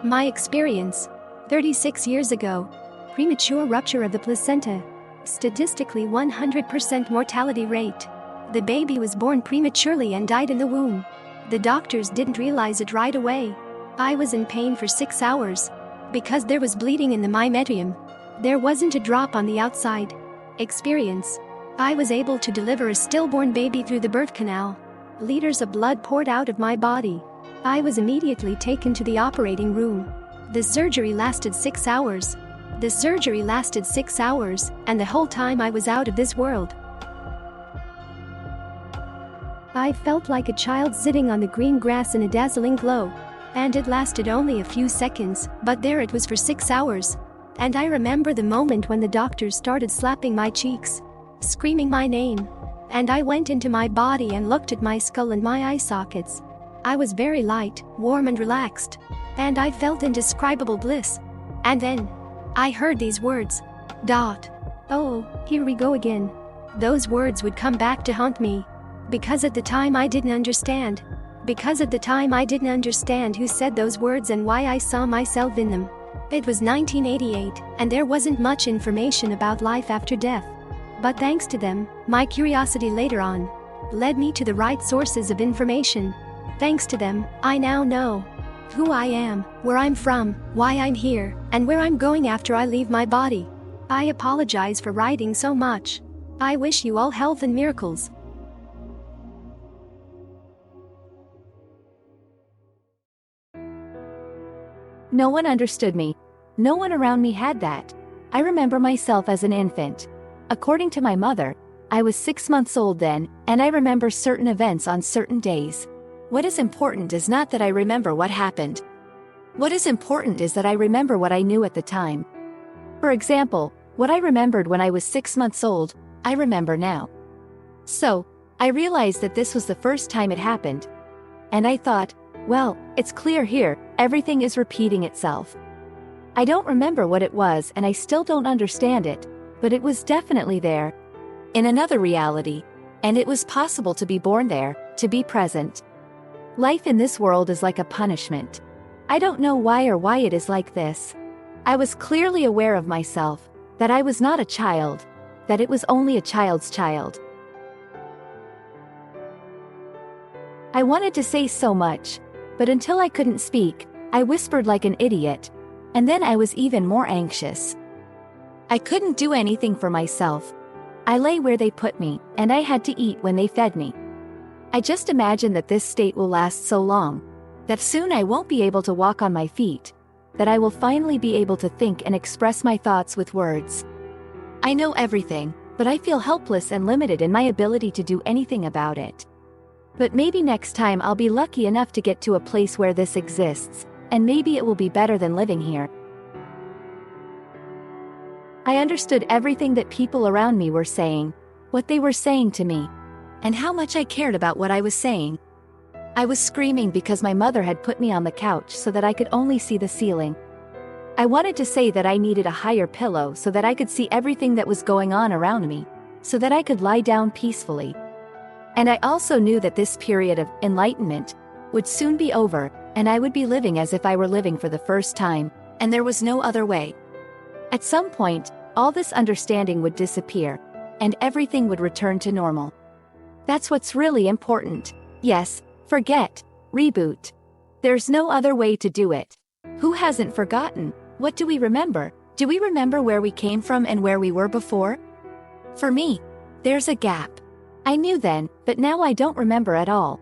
My experience. 36 years ago. Premature rupture of the placenta. Statistically 100% mortality rate. The baby was born prematurely and died in the womb. The doctors didn't realize it right away. I was in pain for 6 hours. Because there was bleeding in the myometrium. There wasn't a drop on the outside. Experience. I was able to deliver a stillborn baby through the birth canal. Liters of blood poured out of my body. I was immediately taken to the operating room. The surgery lasted 6 hours. The surgery lasted 6 hours, and the whole time I was out of this world. I felt like a child sitting on the green grass in a dazzling glow. And it lasted only a few seconds, but there it was for 6 hours. And I remember the moment when the doctors started slapping my cheeks, screaming my name. And I went into my body and looked at my skull and my eye sockets. I was very light, warm and relaxed. And I felt indescribable bliss. And then, I heard these words. Oh, here we go again. Those words would come back to haunt me. Because at the time I didn't understand. Because at the time I didn't understand who said those words and why I saw myself in them. It was 1988, and there wasn't much information about life after death. But thanks to them, my curiosity later on led me to the right sources of information. Thanks to them, I now know who I am, where I'm from, why I'm here, and where I'm going after I leave my body. I apologize for writing so much. I wish you all health and miracles. No one understood me. No one around me had that. I remember myself as an infant. According to my mother, I was 6 months old then, and I remember certain events on certain days. What is important is not that I remember what happened. What is important is that I remember what I knew at the time. For example, what I remembered when I was 6 months old, I remember now. So, I realized that this was the first time it happened. And I thought, well, it's clear here, everything is repeating itself. I don't remember what it was and I still don't understand it, but it was definitely there. In another reality. And it was possible to be born there, to be present. Life in this world is like a punishment. I don't know why it is like this. I was clearly aware of myself, that I was not a child, that it was only a child's child. I wanted to say so much, but until I couldn't speak, I whispered like an idiot, and then I was even more anxious. I couldn't do anything for myself. I lay where they put me, and I had to eat when they fed me. I just imagine that this state will last so long, that soon I won't be able to walk on my feet, that I will finally be able to think and express my thoughts with words. I know everything, but I feel helpless and limited in my ability to do anything about it. But maybe next time I'll be lucky enough to get to a place where this exists, and maybe it will be better than living here. I understood everything that people around me were saying, what they were saying to me, and how much I cared about what I was saying. I was screaming because my mother had put me on the couch so that I could only see the ceiling. I wanted to say that I needed a higher pillow so that I could see everything that was going on around me, so that I could lie down peacefully. And I also knew that this period of enlightenment would soon be over, and I would be living as if I were living for the first time, and there was no other way. At some point, all this understanding would disappear, and everything would return to normal. That's what's really important. Yes, forget, reboot. There's no other way to do it. Who hasn't forgotten? What do we remember? Do we remember where we came from and where we were before? For me, there's a gap. I knew then, but now I don't remember at all.